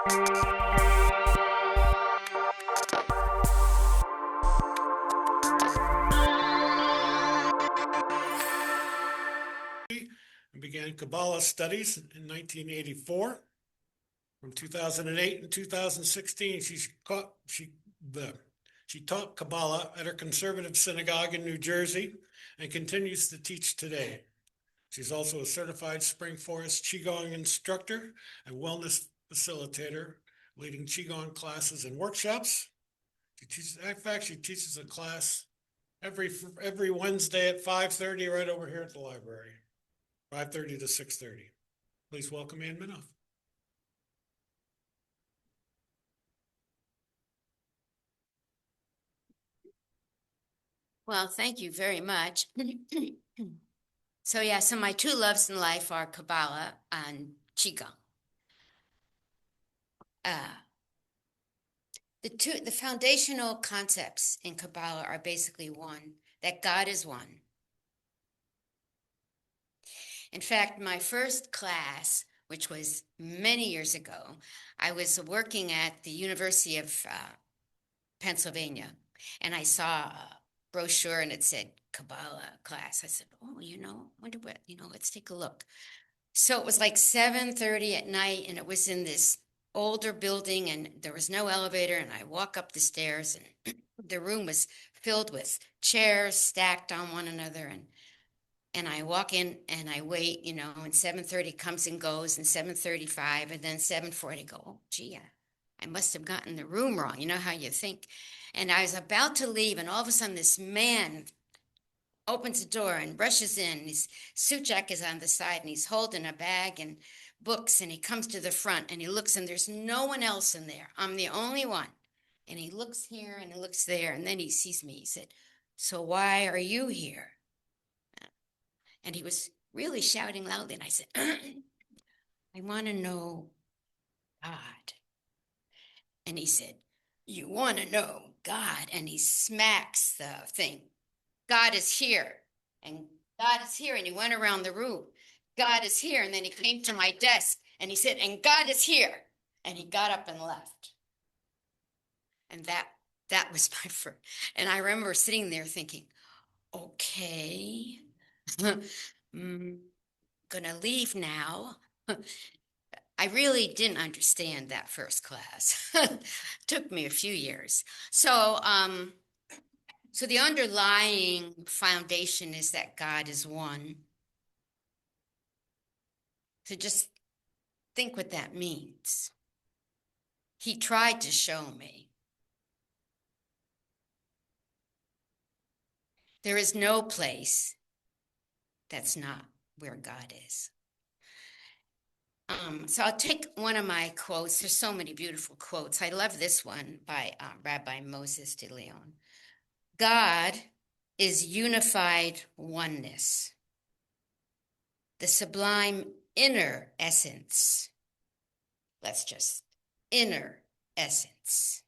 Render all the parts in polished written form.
And began Kabbalah studies in 1984. From 2008 and 2016, she taught Kabbalah at her conservative synagogue in New Jersey and continues to teach today. She's also a certified Spring Forest Qigong instructor and wellness facilitator, leading Qigong classes and workshops. She teaches a class every Wednesday at 5:30 right over here at the library, 5:30 to 6:30. Please welcome Ann Minoff. Well, thank you very much. So my two loves in life are Kabbalah and Qigong. The foundational concepts in Kabbalah are basically one, that God is one. In fact, my first class, which was many years ago, I was working at the University of Pennsylvania, and I saw a brochure and it said Kabbalah class. I said, oh, wonder what, let's take a look. So it was like 7:30 at night, and it was in this older building, and there was no elevator, and I walk up the stairs, and the room was filled with chairs stacked on one another, and I walk in and I wait, and 7:30 comes and goes, and 7:35, and then 7:40, I go, oh, gee, I must have gotten the room wrong. You know how you think. And I was about to leave, and all of a sudden this man opens the door and rushes in. His suit jacket is on the side, and he's holding a bag and books, and he comes to the front, and he looks, and there's no one else in there. I'm the only one. And he looks here, and he looks there, and then he sees me. He said, so why are you here? And he was really shouting loudly, and I said, I want to know God. And he said, you want to know God? And he smacks the thing. God is here, and God is here. And he went around the room. God is here. And then he came to my desk, and he said, and God is here. And he got up and left. And that was my first. And I remember sitting there thinking, okay, gonna leave now. I really didn't understand that first class. Took me a few years. So the underlying foundation is that God is one. So just think what that means. He tried to show me. There is no place that's not where God is. So I'll take one of my quotes. There's so many beautiful quotes. I love this one by Rabbi Moses de Leon. God is unified oneness, the sublime inner essence. Inner essence.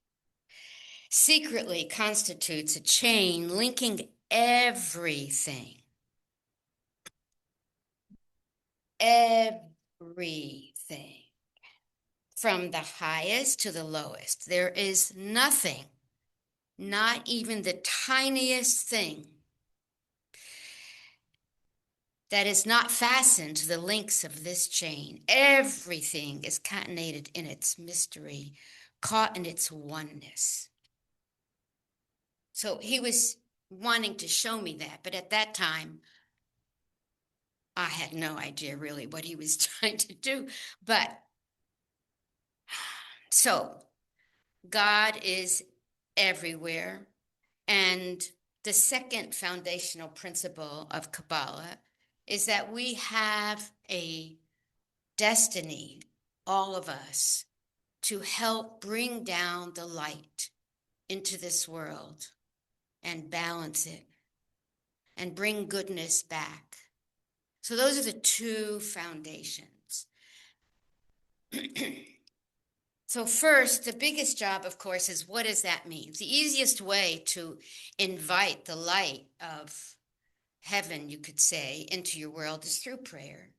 Secretly constitutes a chain linking everything. Everything. From the highest to the lowest. There is nothing, not even the tiniest thing, that is not fastened to the links of this chain. Everything is concatenated in its mystery, caught in its oneness. So he was wanting to show me that, but at that time, I had no idea really what he was trying to do. But so God is everywhere. And the second foundational principle of Kabbalah is that we have a destiny, all of us, to help bring down the light into this world and balance it and bring goodness back. So those are the two foundations. So first, the biggest job, of course, is what does that mean? The easiest way to invite the light of heaven, you could say, into your world is through prayer.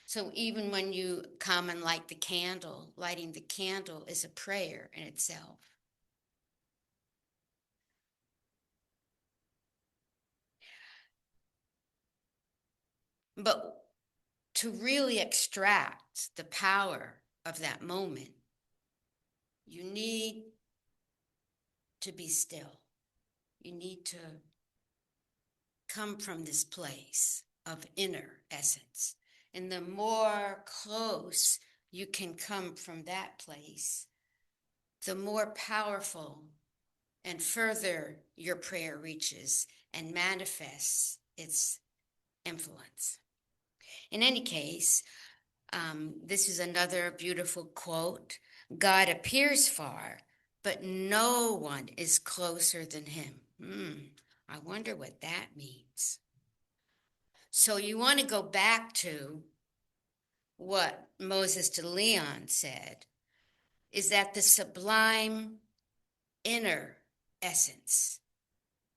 So even when you come and light the candle, lighting the candle is a prayer in itself. But to really extract the power of that moment, you need to be still. You need to come from this place of inner essence. And the more close you can come from that place, the more powerful and further your prayer reaches and manifests its influence. In any case, this is another beautiful quote. God appears far, but no one is closer than him. I wonder what that means. So you want to go back to what Moses de Leon said, is that the sublime inner essence,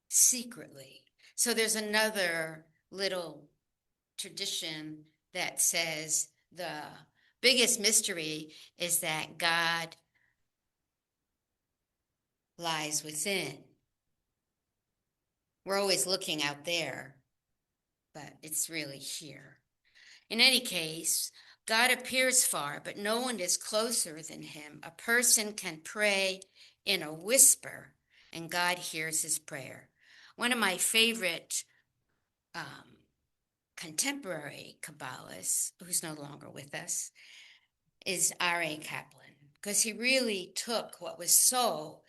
secretly. So there's another little tradition that says the biggest mystery is that God lies within. We're always looking out there, but it's really here. In any case, God appears far, but no one is closer than him. A person can pray in a whisper, and God hears his prayer. One of my favorite contemporary Kabbalists, who's no longer with us, is R.A. Kaplan, because he really took what was so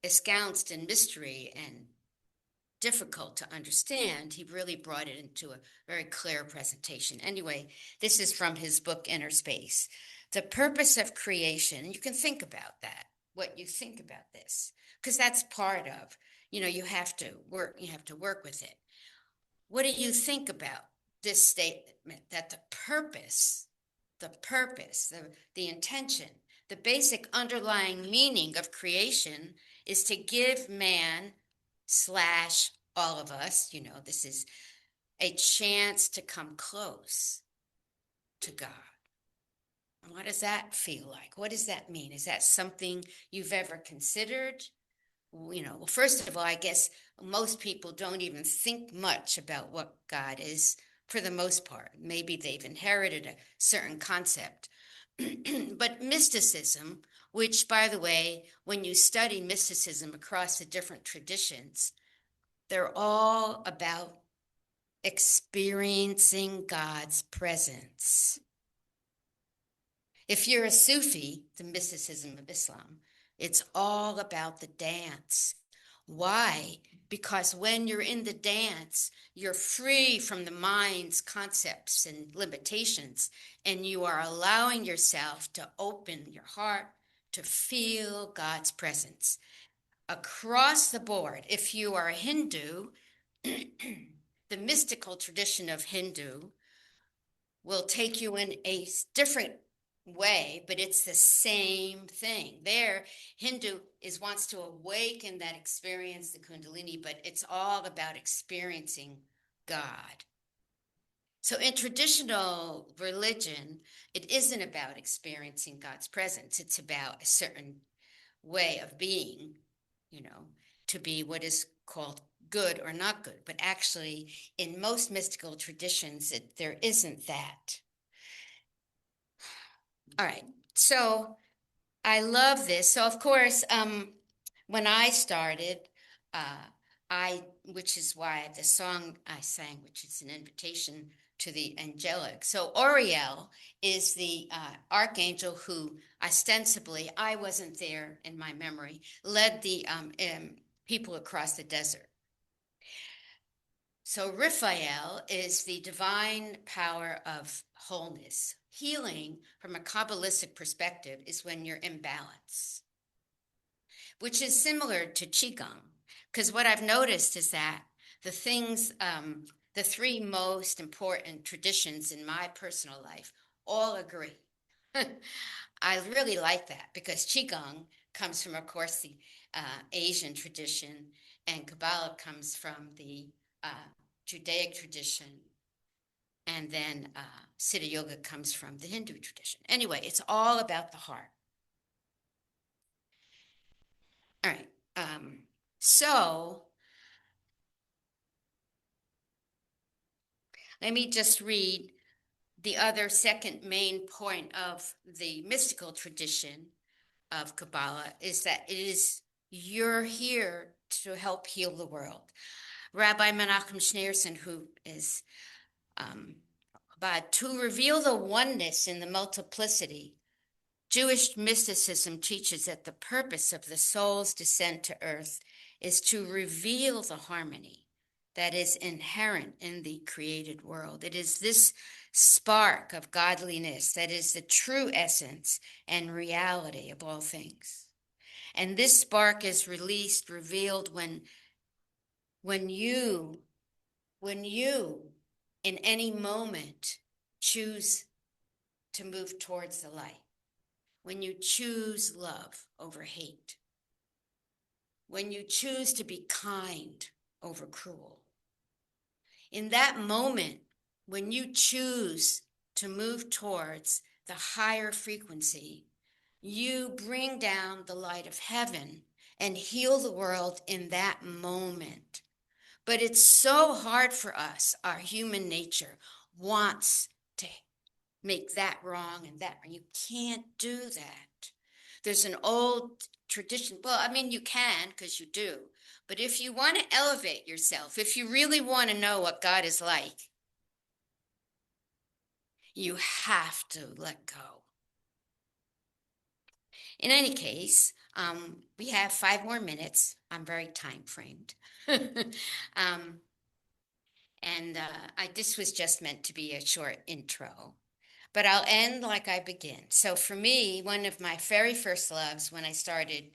ensconced in mystery and difficult to understand. He really brought it into a very clear presentation. Anyway, this is from his book, Inner Space. The purpose of creation, and you can think about that, what you think about this, because that's part of, you have to work with it. What do you think about this statement that the purpose, the intention, the basic underlying meaning of creation is to give man / all of us, this is a chance to come close to God. And what does that feel like? What does that mean? Is that something you've ever considered? Well, first of all, I guess most people don't even think much about what God is for the most part. Maybe they've inherited a certain concept. But mysticism, which, by the way, when you study mysticism across the different traditions, they're all about experiencing God's presence. If you're a Sufi, the mysticism of Islam, it's all about the dance. Why? Because when you're in the dance, you're free from the mind's concepts and limitations, and you are allowing yourself to open your heart to feel God's presence. Across the board, if you are a Hindu, the mystical tradition of Hindu will take you in a different way, but it's the same thing. There, Hindu wants to awaken that experience, the Kundalini, but it's all about experiencing God. So in traditional religion, it isn't about experiencing God's presence. It's about a certain way of being, to be what is called good or not good. But actually, in most mystical traditions, there isn't that. All right. So I love this. So of course, when I started, which is why the song I sang, which is an invitation to the angelic. So Oriel is the archangel who ostensibly, I wasn't there in my memory, led the people across the desert. So Raphael is the divine power of wholeness. Healing from a Kabbalistic perspective is when you're in balance, which is similar to Qigong. Because what I've noticed is that the three most important traditions in my personal life all agree. I really like that because Qigong comes from, of course, the Asian tradition, and Kabbalah comes from the Judaic tradition, And then Siddha Yoga comes from the Hindu tradition. Anyway, it's all about the heart. All right. So let me just read the other second main point of the mystical tradition of Kabbalah is that you're here to help heal the world. Rabbi Menachem Schneerson, who is to reveal the oneness in the multiplicity, Jewish mysticism teaches that the purpose of the soul's descent to earth is to reveal the harmony that is inherent in the created world. It is this spark of godliness that is the true essence and reality of all things. And this spark is revealed when you in any moment choose to move towards the light, when you choose love over hate, when you choose to be kind over cruel. In that moment, when you choose to move towards the higher frequency, you bring down the light of heaven and heal the world in that moment. But it's so hard for us. Our human nature wants to make that wrong and that wrong. You can't do that. There's an old tradition. Well, I mean, you can because you do. But if you want to elevate yourself, if you really want to know what God is like, you have to let go. In any case, we have 5 more minutes. I'm very time framed. This was just meant to be a short intro, but I'll end like I begin. So for me, one of my very first loves when I started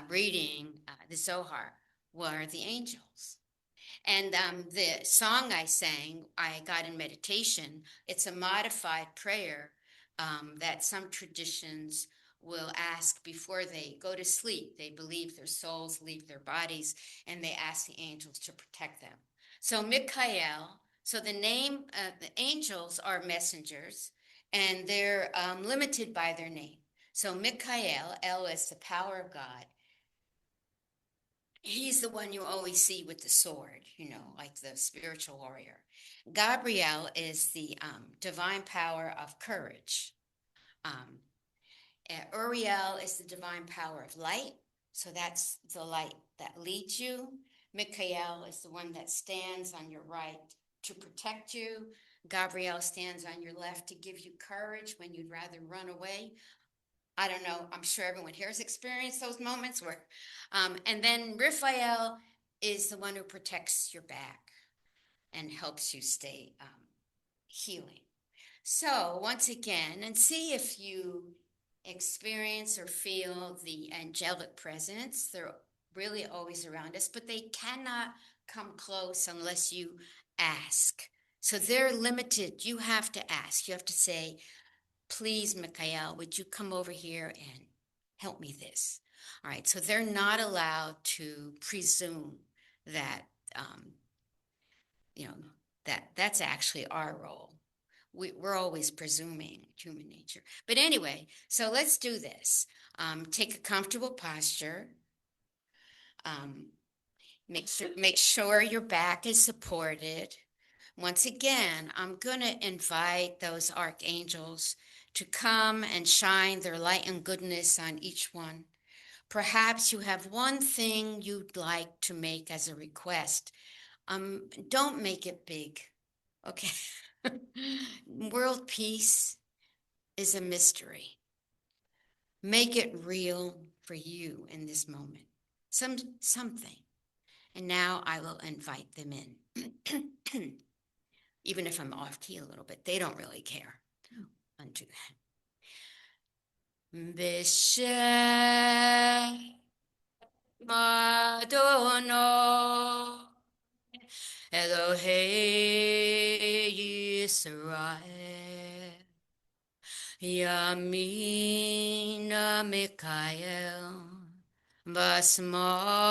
reading the Zohar were the angels. And the song I sang, I got in meditation. It's a modified prayer that some traditions will ask before they go to sleep. They believe their souls leave their bodies, and they ask the angels to protect them. So Mikael, so the name, the angels are messengers, and they're limited by their name. So Mikael, El is the power of God. He's the one you always see with the sword, like the spiritual warrior. Gabriel is the divine power of courage. Uriel is the divine power of light. So that's the light that leads you. Michael is the one that stands on your right to protect you. Gabriel stands on your left to give you courage when you'd rather run away. I don't know. I'm sure everyone here has experienced those moments where, and then Raphael is the one who protects your back and helps you stay healing. So once again, and see if you experience or feel the angelic presence. They're really always around us, but they cannot come close unless you ask. So they're limited. You have to ask. You have to say, please, Michael, would you come over here and help me this? All right, so they're not allowed to presume that, that's actually our role. We're always presuming human nature. But anyway, so let's do this. Take a comfortable posture. Make sure your back is supported. Once again, I'm going to invite those archangels to come and shine their light and goodness on each one. Perhaps you have one thing you'd like to make as a request. Don't make it big, okay? World peace is a mystery. Make it real for you in this moment. Something. And now I will invite them in. Even if I'm off key a little bit, they don't really care. Undo that. B'Shem Adonai Elohei Yisrael Yamina Mikael Basmali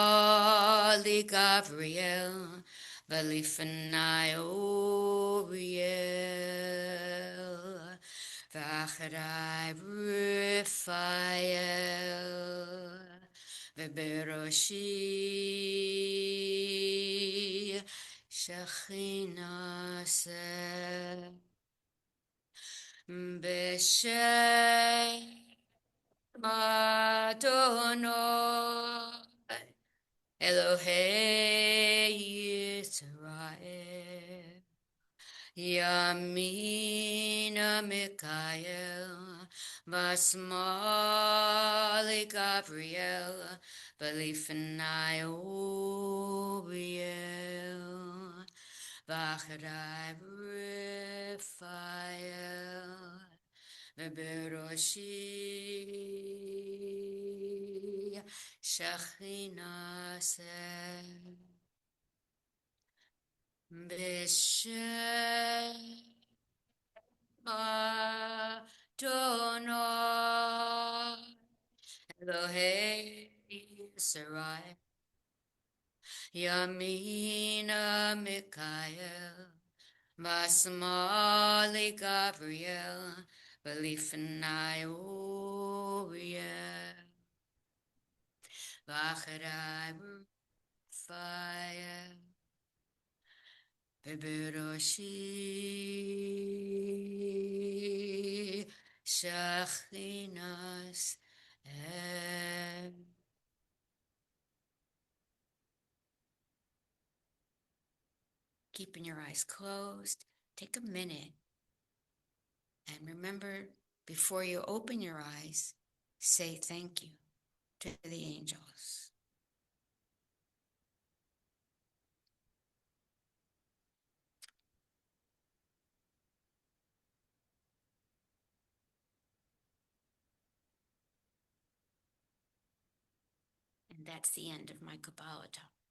Gabriel ולפני אוריאל, ואחריי רפאל, ובראשי שכינה בשם אדוני אלוהי ישראל, ימינה מיכאל, בשמאלי גבריאל, ולפני אוריאל, ואחריי רפאל, ובראשי שכינה בשם אדוני אלוהי ישראל, ימינה מיכאל, בשמאלי גבריאל, ולפני אוריאל, ואחריי רפאל, ובראשי שכינס Keeping your eyes closed, take a minute and remember, before you open your eyes, say thank you to the angels. And that's the end of my Kabbalah talk.